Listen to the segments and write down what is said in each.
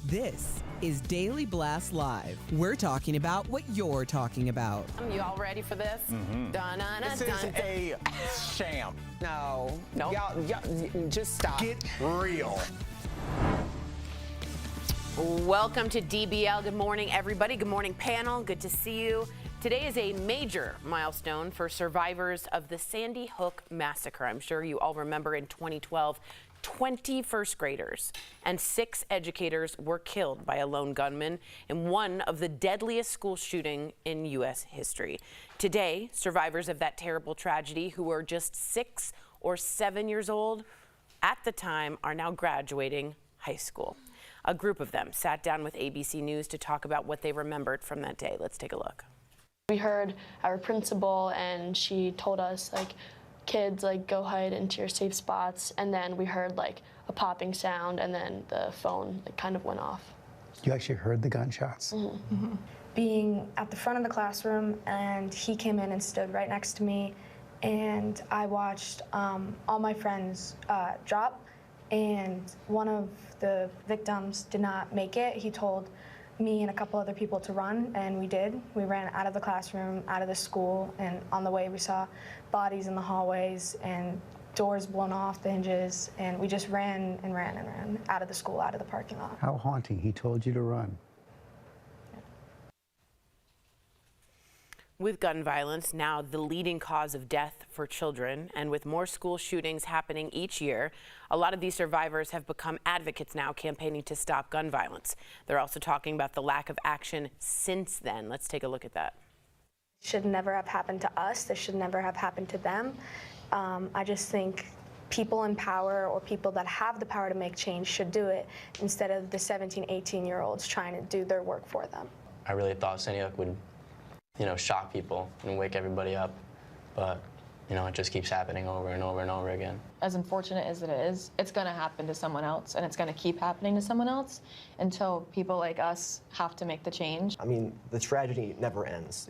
This is Daily Blast Live. We're talking about what you're talking about. You all ready for this? This is a sham. No. Y'all, Just stop. get real. Welcome to DBL. Good morning, everybody. Good morning, panel. Good to see you. Today is a major milestone for survivors of the Sandy Hook massacre. I'm sure you all remember in 2012, 20 first graders and 6 educators were killed by a lone gunman in one of the deadliest school shootings in U.S. history. Today, survivors of that terrible tragedy who were just 6 or 7 years old at the time are now graduating high school. A group of them sat down with ABC News to talk about what they remembered from that day. Let's take a look. We heard our principal, and she told us, kids, go hide into your safe spots. And then we heard, a popping sound, and then the phone, kind of went off. You actually heard the gunshots? Mm-hmm. Mm-hmm. Being at the front of the classroom, and he came in and stood right next to me, and I watched all my friends drop, and one of the victims did not make it. He told me and a couple other people to run, and we did. We ran out of the classroom, out of the school, and on the way we saw bodies in the hallways and doors blown off the hinges, and we just ran and ran and ran out of the school, out of the parking lot. How haunting. He told you to run. With gun violence now the leading cause of death for children, and with more school shootings happening each year, a lot of these survivors have become advocates now campaigning to stop gun violence. They're also talking about the lack of action since then. Let's take a look at that. It should never have happened to us. This should never have happened to them. I just think people in power, or people that have the power to make change, should do it instead of the 17, 18-year-olds trying to do their work for them. I really thought Sandy Hook would shock people and wake everybody up. But, it just keeps happening over and over and over again. As unfortunate as it is, it's going to happen to someone else, and it's going to keep happening to someone else until people like us have to make the change. I mean, the tragedy never ends.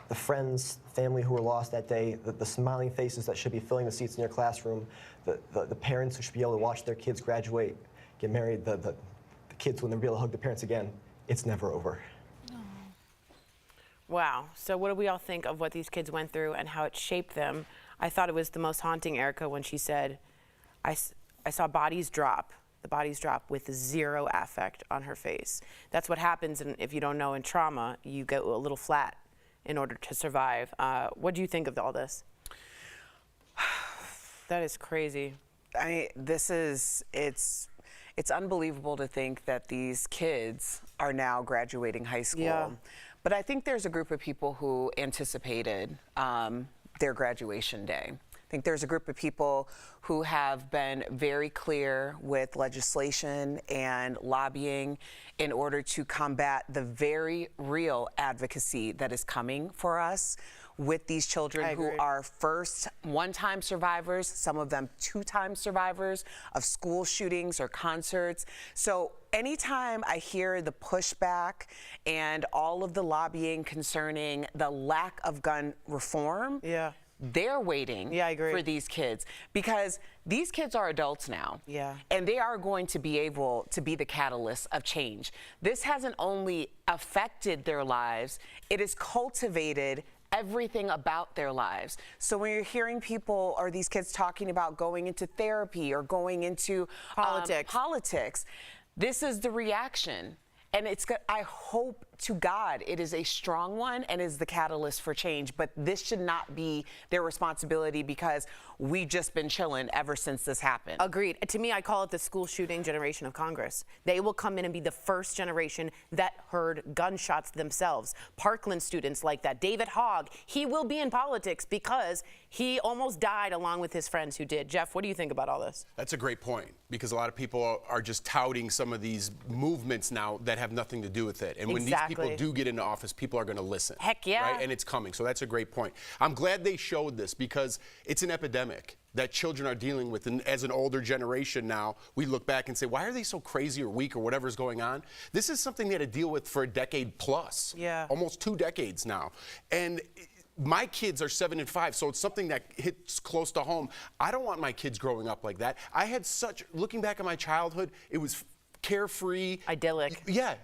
The friends, family who were lost that day, the smiling faces that should be filling the seats in your classroom, the parents who should be able to watch their kids graduate, get married, the kids when they'll be able to hug their parents again, it's never over. Wow. So what do we all think of what these kids went through and how it shaped them? I thought it was the most haunting, Erica, when she said, I saw bodies drop. The bodies drop with zero affect on her face. That's what happens, and if you don't know, in trauma, you go a little flat in order to survive. What do you think of all this? That is crazy. I mean, it's unbelievable to think that these kids are now graduating high school. Yeah. But I think there's a group of people who anticipated their graduation day. I think there's a group of people who have been very clear with legislation and lobbying in order to combat the very real advocacy that is coming for us with these children who are first one-time survivors, some of them two-time survivors of school shootings or concerts. So anytime I hear the pushback and all of the lobbying concerning the lack of gun reform, they're waiting for these kids, because these kids are adults now, and they are going to be able to be the catalyst of change. This hasn't only affected their lives, it has cultivated everything about their lives. So when you're hearing people or these kids talking about going into therapy or going into politics, this is the reaction. And it's good. I hope to God it is a strong one and is the catalyst for change, but this should not be their responsibility, because we've just been chilling ever since this happened. Agreed. To me, I call it the school shooting generation of Congress. They will come in and be the first generation that heard gunshots themselves. Parkland students like that. David Hogg, he will be in politics because he almost died along with his friends who did. Jeff, what do you think about all this? That's a great point, because a lot of people are just touting some of these movements now that have nothing to do with it. And when these people do get into office, people are going to listen. Heck yeah. Right? And it's coming. So that's a great point. I'm glad they showed this, because it's an epidemic that children are dealing with. And as an older generation now, we look back and say, why are they so crazy or weak or whatever's going on? This is something they had to deal with for a decade plus. Almost 2 decades now. And my kids are 7 and 5, so it's something that hits close to home. I don't want my kids growing up like that. I had looking back at my childhood, it was carefree, idyllic. Yeah.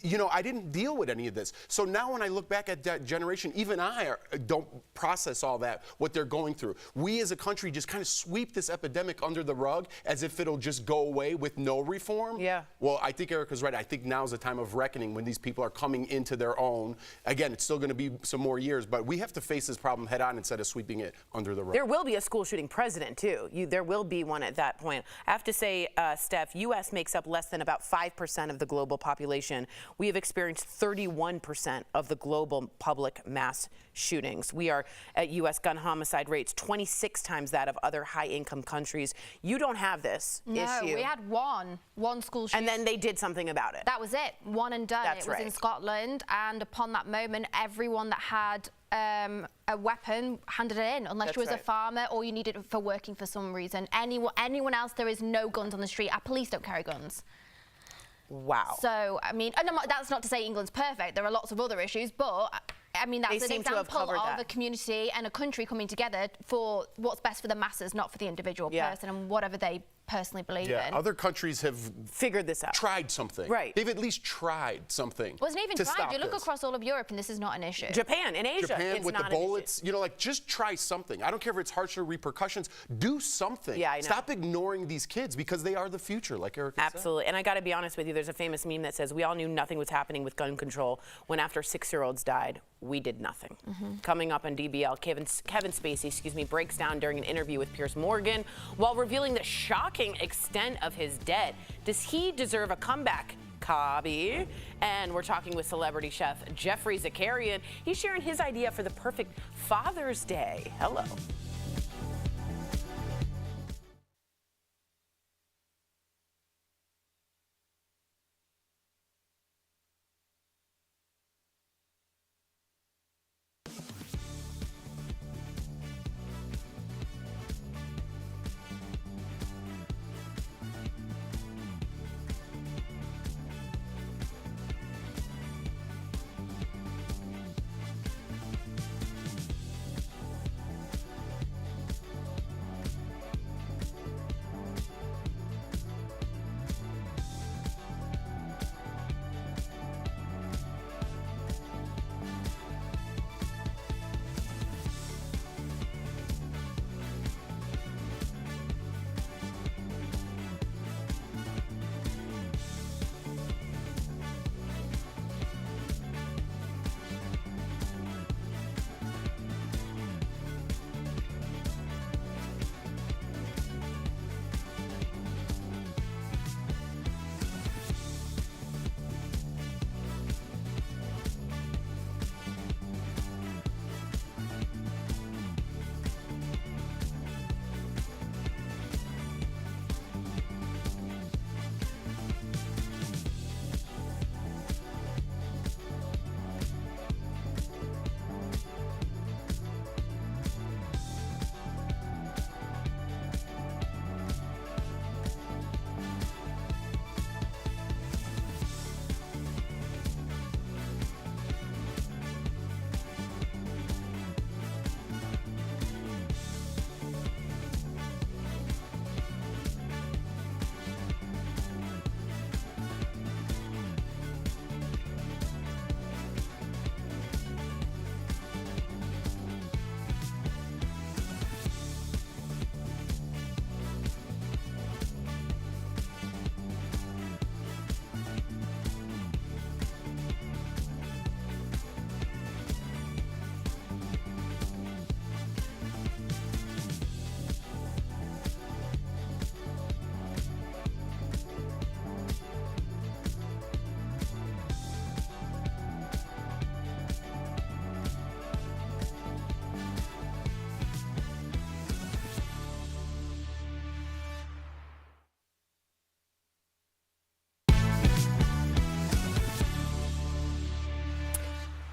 You know, I didn't deal with any of this. So now when I look back at that generation, even I don't process all that, what they're going through. We as a country just kind of sweep this epidemic under the rug as if it'll just go away with no reform. Yeah. Well, I think Erica's right. I think now's a time of reckoning when these people are coming into their own. Again, it's still going to be some more years, but we have to face this problem head on instead of sweeping it under the rug. There will be a school shooting president, too. There will be one at that point. I have to say, Steph, U.S. makes up less than about 5% of the global population. We have experienced 31% of the global public mass shootings. We are at U.S. gun homicide rates 26 times that of other high-income countries. You don't have this issue. No, we had one school shooting. And then they did something about it. That was it. One and done. That's it was in Scotland, and upon that moment, everyone that had a weapon handed it in, unless you was a farmer or you needed it for working for some reason. Anyone else, there is no guns on the street. Our police don't carry guns. Wow. So, I mean, and that's not to say England's perfect. There are lots of other issues, but I mean, that's an example of a community and a country coming together for what's best for the masses, not for the individual person and whatever they personally believe in. Other countries have figured this out. Tried something. Right. They've at least tried something. Wasn't even tried. You look across all of Europe and this is not an issue. Japan and Asia. Japan it's with not the bullets, you know, like just try something. I don't care if it's harsher repercussions. Do something. Yeah, I know. Stop ignoring these kids because they are the future, like Erica said. Absolutely. And I got to be honest with you, there's a famous meme that says we all knew nothing was happening with gun control when after 6-year-olds died, we did nothing. Coming up on DBL, Kevin Spacey, breaks down during an interview with Piers Morgan while revealing the shocking extent of his debt. Does he deserve a comeback? Cobby. And we're talking with celebrity chef Jeffrey Zakarian. He's sharing his idea for the perfect Father's Day. Hello.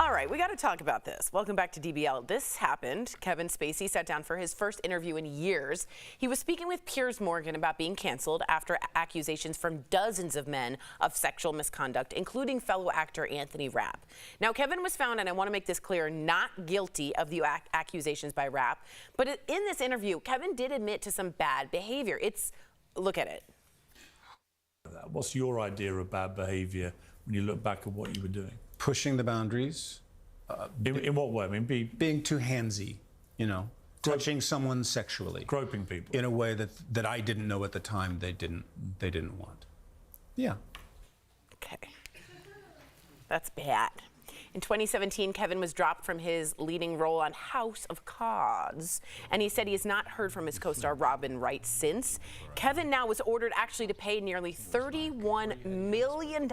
All right, we got to talk about this. Welcome back to DBL. This happened. Kevin Spacey sat down for his first interview in years. He was speaking with Piers Morgan about being canceled after accusations from dozens of men of sexual misconduct, including fellow actor Anthony Rapp. Now, Kevin was found, and I want to make this clear, not guilty of the accusations by Rapp. But in this interview, Kevin did admit to some bad behavior. Look at it. What's your idea of bad behaviour when you look back at what you were doing? Pushing the boundaries. In what way? I mean, being too handsy, you know, touching someone sexually, groping people in a way that I didn't know at the time they didn't want. Yeah. Okay. That's bad. In 2017, Kevin was dropped from his leading role on House of Cards, and he said he has not heard from his co-star Robin Wright since. Kevin now was ordered actually to pay nearly $31 million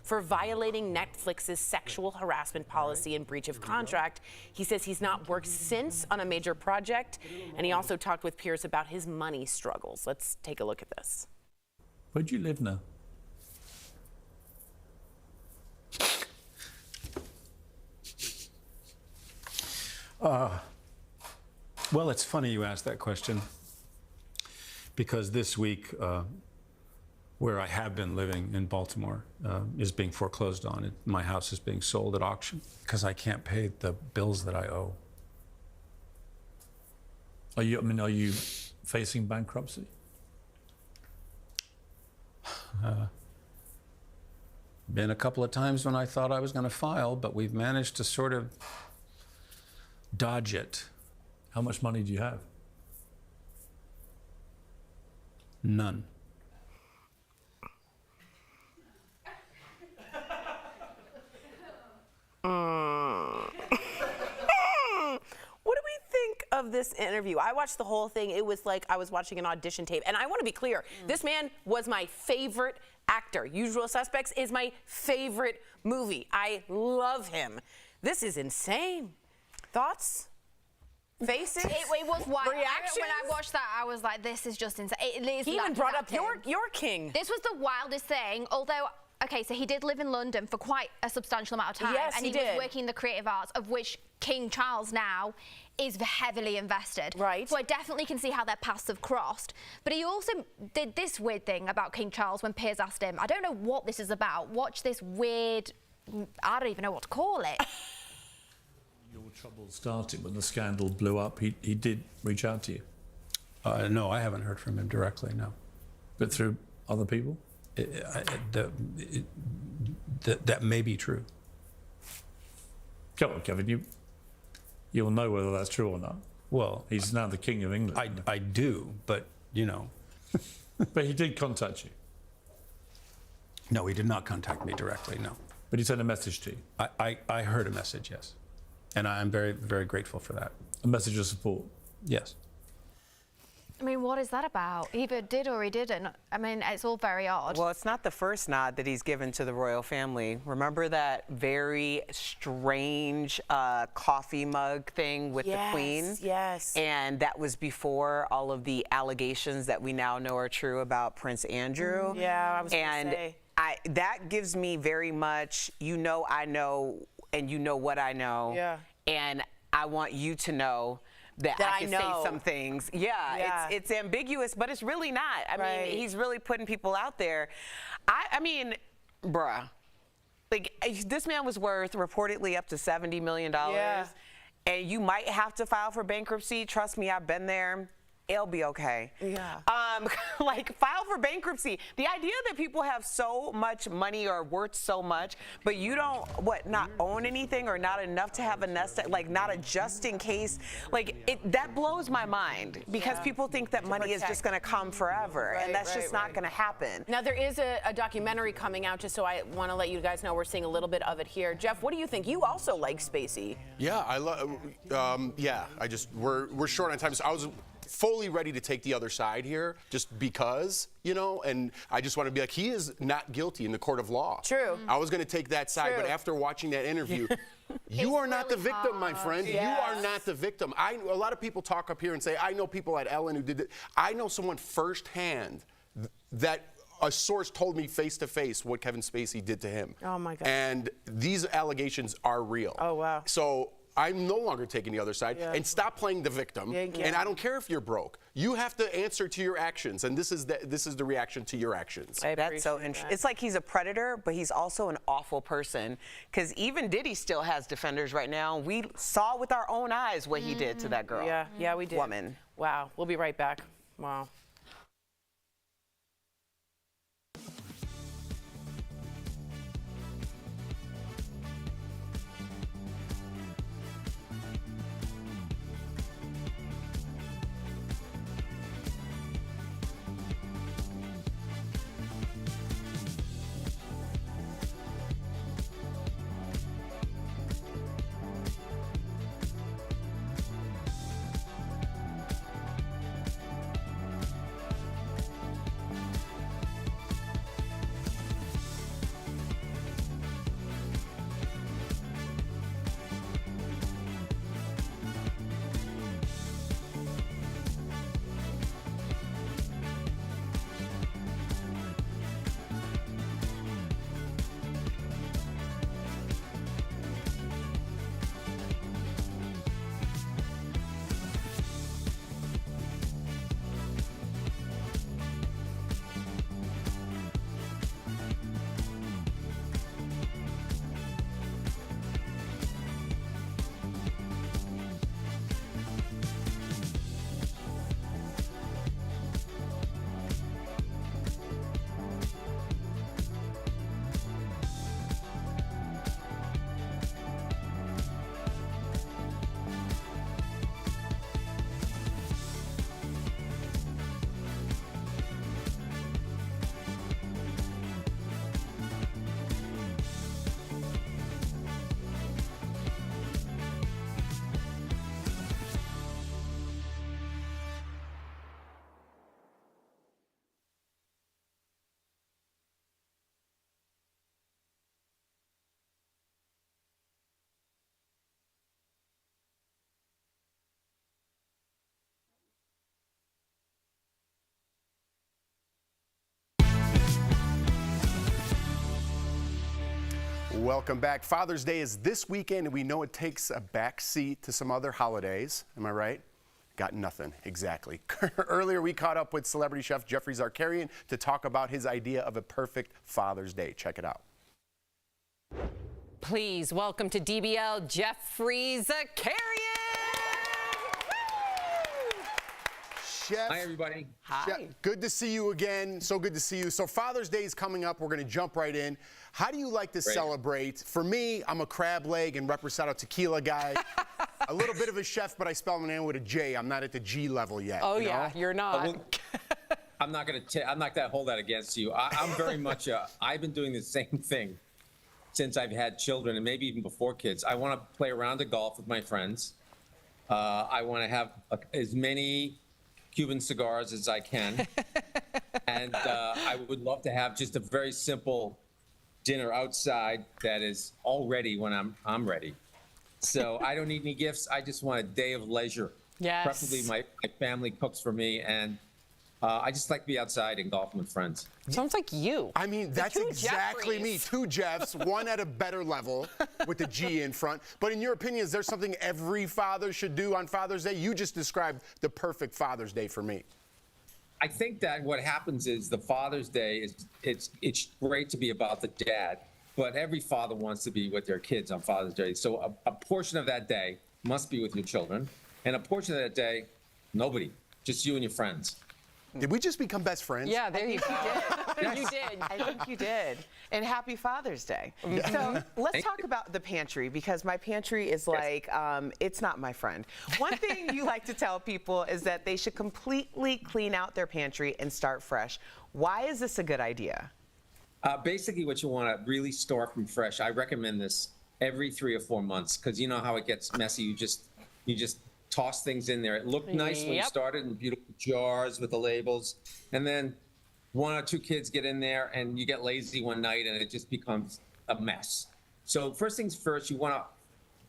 for violating Netflix's sexual harassment policy and breach of contract. He says he's not worked since on a major project, and he also talked with peers about his money struggles. Let's take a look at this. Where do you live now? Well, it's funny you asked that question, because this week, where I have been living in Baltimore, is being foreclosed on. My house is being sold at auction because I can't pay the bills that I owe. Are you facing bankruptcy? Been a couple of times when I thought I was going to file, but we've managed to sort of dodge it. How much money do you have? None. What do we think of this interview? I watched the whole thing. It was like I was watching an audition tape. And I want to be clear, this man was my favorite actor. Usual Suspects is my favorite movie. I love him. This is insane. Thoughts? Faces? It was wild. Reactions? When I watched that, I was like, this is just insane. He even brought up your king. This was the wildest thing, although, okay, so he did live in London for quite a substantial amount of time. Yes, and he was did. working in the creative arts, of which King Charles now is heavily invested. Right. So I definitely can see how their paths have crossed. But he also did this weird thing about King Charles when peers asked him, I don't know what this is about. Watch this weird, I don't even know what to call it. Your trouble started when the scandal blew up. He did reach out to you? No, I haven't heard from him directly, no. But through other people? That may be true. Come on, Kevin, you'll know whether that's true or not. Well, he's now the King of England. I do, but, you know. But he did contact you? No, he did not contact me directly, no. But he sent a message to you? I heard a message, yes. And I'm very, very grateful for that. A message of support? Yes. I mean, what is that about? He either did or he didn't. I mean, it's all very odd. Well, it's not the first nod that he's given to the royal family. Remember that very strange coffee mug thing with the Queen? Yes. And that was before all of the allegations that we now know are true about Prince Andrew. Yeah, I was going to say. That gives me very much, you know I know, and you know what I know. Yeah. And I want you to know that I can say some things. Yeah, it's ambiguous, but it's really not. I mean, he's really putting people out there. I mean, bruh, like, this man was worth reportedly up to $70 million. Yeah. And you might have to file for bankruptcy. Trust me, I've been there. It'll be okay. Yeah. Like, file for bankruptcy. The idea that people have so much money or worth so much, but you don't, not own anything or not enough to have a nest, like, not a just in case, like, that blows my mind because people think that money is just going to come forever, and that's just not going to happen. Now, there is a documentary coming out, just so I want to let you guys know we're seeing a little bit of it here. Jeff, what do you think? You also like Spacey. Yeah, I love, we're short on time, so I was fully ready to take the other side here just because, you know, and I just want to be like, he is not guilty in the court of law. True. I was going to take that side, but after watching that interview, you are not the victim, my friend. Yes. You are not the victim. A lot of people talk up here and say, I know people at Ellen who did it. I know someone firsthand that a source told me face to face what Kevin Spacey did to him. Oh my God. And these allegations are real. Oh, wow. So I'm no longer taking the other side, and stop playing the victim. And I don't care if you're broke. You have to answer to your actions, and this is the reaction to your actions. That's so interesting. It's like he's a predator, but he's also an awful person. Because even Diddy still has defenders right now. We saw with our own eyes what he did to that girl. Yeah, we did. Woman. Wow. We'll be right back. Wow. Welcome back. Father's Day is this weekend, and we know it takes a back seat to some other holidays. Am I right? Got nothing, exactly. Earlier, we caught up with celebrity chef Jeffrey Zakarian to talk about his idea of a perfect Father's Day. Check it out. Please welcome to DBL Jeffrey Zakarian. Chef. Hi, everybody. Hi. Chef, good to see you again. So good to see you. So Father's Day is coming up. We're going to jump right in. How do you like to celebrate? For me, I'm a crab leg and reposado tequila guy. A little bit of a chef, but I spell my name with a J. I'm not at the G level yet. Oh, you know? You're not. I'm not going to hold that against you. I'm very much I've been doing the same thing since I've had children, and maybe even before kids. I want to play a round of golf with my friends. I want to have as many Cuban cigars as I can. And I would love to have just a very simple dinner outside that is all ready when I'm ready. So I don't need any gifts. I just want a day of leisure. Yes. Preferably my family cooks for me, and I just like to be outside and golfing with friends. Sounds like you. I mean, that's exactly me. Two Jeffs, one at a better level with the G in front. But in your opinion, is there something every father should do on Father's Day? You just described the perfect Father's Day for me. I think that what happens is the Father's Day is it's great to be about the dad, but every father wants to be with their kids on Father's Day. So a portion of that day must be with your children, and a portion of that day, nobody, just you and your friends. Did we just become best friends? Yeah, there you go. Yes. You did. I think you did. And happy Father's Day. So let's talk about the pantry, because my pantry is like, it's not my friend. One thing you like to tell people is that they should completely clean out their pantry and start fresh. Why is this a good idea? Basically, what you want to really start from fresh. I recommend this every 3 or 4 months, because you know how it gets messy. You just toss things in there. It looked nice when you started in beautiful jars with the labels, and then 1 or 2 kids get in there and you get lazy one night and it just becomes a mess. So first things first, you want to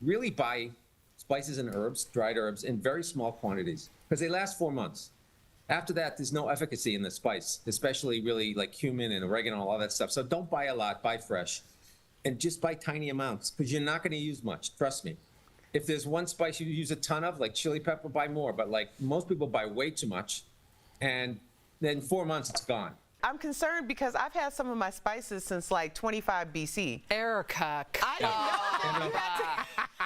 really buy spices and herbs, dried herbs, in very small quantities, because they last 4 months. After that, there's no efficacy in the spice, especially really like cumin and oregano, all that stuff. So don't buy a lot, buy fresh, and just buy tiny amounts, because you're not going to use much, trust me. If there's one spice you use a ton of, like chili pepper, buy more. But like most people buy way too much, and then 4 months it's gone. I'm concerned because I've had some of my spices since like 25 BC. Erica, I didn't know.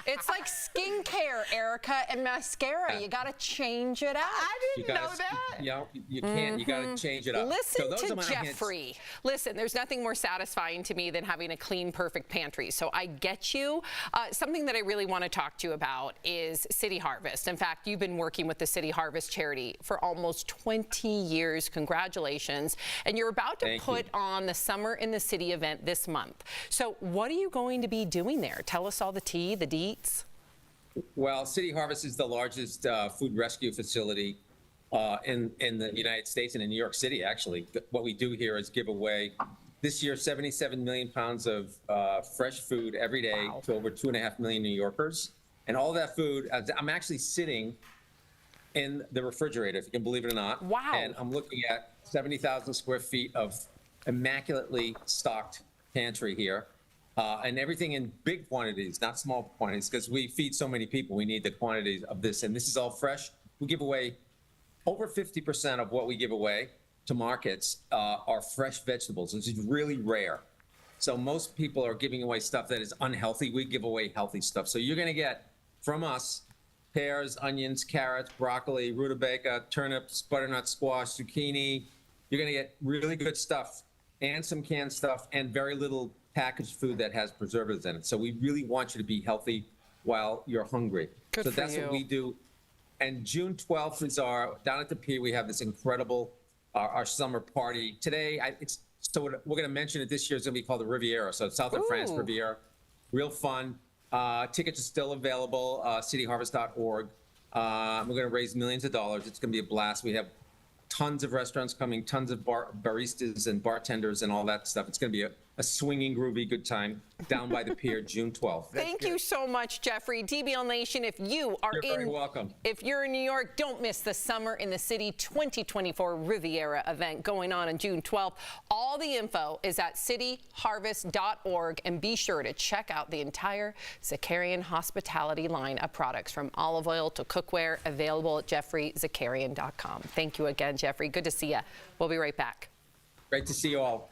It's like skincare, Erica, and mascara. You got to change it out. I didn't know that. You can't. You got to change it up. Listen to Jeffrey. Listen, there's nothing more satisfying to me than having a clean, perfect pantry. So I get you. Something that I really want to talk to you about is City Harvest. In fact, you've been working with the City Harvest charity for almost 20 years. Congratulations. And you're about to put on the Summer in the City event this month. So what are you going to be doing there? Tell us all the tea, the deets. Well, City Harvest is the largest food rescue facility in the United States and in New York City, actually. What we do here is give away, this year, 77 million pounds of fresh food every day to over 2.5 million New Yorkers. And all that food, I'm actually sitting in the refrigerator, if you can believe it or not. Wow. And I'm looking at 70,000 square feet of immaculately stocked pantry here. And everything in big quantities, not small quantities, because we feed so many people. We need the quantities of this. And this is all fresh. We give away over 50% of what we give away to markets are fresh vegetables. This is really rare. So most people are giving away stuff that is unhealthy. We give away healthy stuff. So you're going to get from us pears, onions, carrots, broccoli, rutabaga, turnips, butternut squash, zucchini. You're going to get really good stuff and some canned stuff and very little packaged food that has preservatives in it. So we really want you to be healthy while you're hungry. Good so for that's you. what we do. And June 12th is down at the pier, we have this incredible, our summer party. Today, so we're going to mention it this year. It's going to be called the Riviera. So South of France Riviera, real fun. Tickets are still available, cityharvest.org. We're going to raise millions of dollars. It's going to be a blast. We have tons of restaurants coming, tons of baristas and bartenders and all that stuff. It's going to be a swinging, groovy good time down by the pier, June 12th. Thank you so much, Jeffrey. DBL Nation, if you are You're very welcome. If you're in New York, don't miss the Summer in the City 2024 Riviera event going on June 12th. All the info is at cityharvest.org, and be sure to check out the entire Zakarian hospitality line of products from olive oil to cookware available at jeffreyzakarian.com. Thank you again, Jeffrey. Good to see you. We'll be right back. Great to see you all.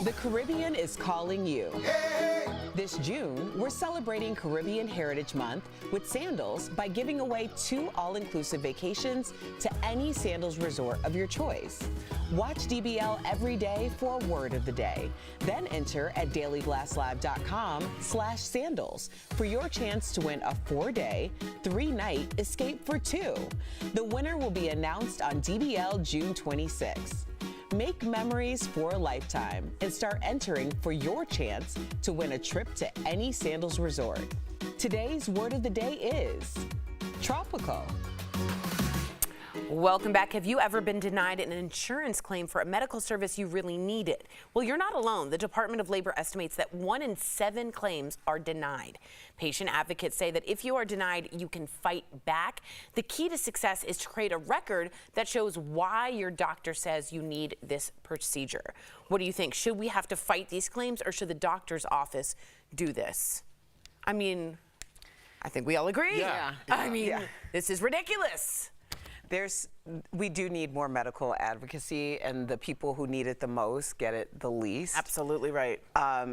The Caribbean is calling you. This June, we're celebrating Caribbean Heritage Month with Sandals by giving away 2 all-inclusive vacations to any Sandals resort of your choice. Watch DBL every day for a word of the day. Then enter at dailyglasslab.com/sandals for your chance to win a 4-day, 3-night escape for 2. The winner will be announced on DBL June 26. Make memories for a lifetime and start entering for your chance to win a trip to any Sandals resort. Today's word of the day is tropical. Welcome back. Have you ever been denied an insurance claim for a medical service you really needed? Well, you're not alone. The Department of Labor estimates that 1 in 7 claims are denied. Patient advocates say that if you are denied, you can fight back. The key to success is to create a record that shows why your doctor says you need this procedure. What do you think? Should we have to fight these claims, or should the doctor's office do this? I mean, I think we all agree. I mean, this is ridiculous. We do need more medical advocacy, and the people who need it the most get it the least. Absolutely right.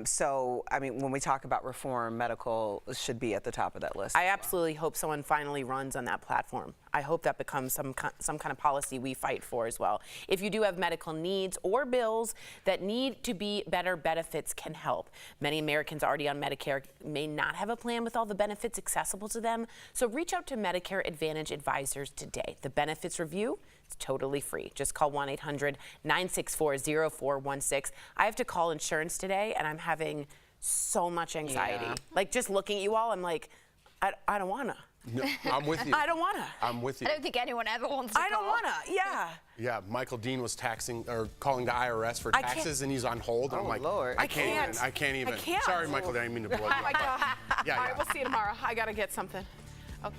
So, I mean, when we talk about reform, medical should be at the top of that list. I absolutely hope someone finally runs on that platform. I hope that becomes some kind of policy we fight for as well. If you do have medical needs or bills that need to be better, benefits can help. Many Americans already on Medicare may not have a plan with all the benefits accessible to them, so reach out to Medicare Advantage advisors today. The benefits review is totally free. Just call 1-800-964-0416. I have to call insurance today, and I'm having so much anxiety. Like, just looking at you all, I'm like, I don't wanna. No, I'm with you. I don't wanna. I'm with you. I don't think anyone ever wants to I don't wanna, Yeah, Michael Dean was calling the IRS for taxes, and he's on hold. And I'm like, Lord. I can't even. Sorry, Michael, I didn't mean to blow you up. All right, we'll see you tomorrow. I gotta get something. Okay.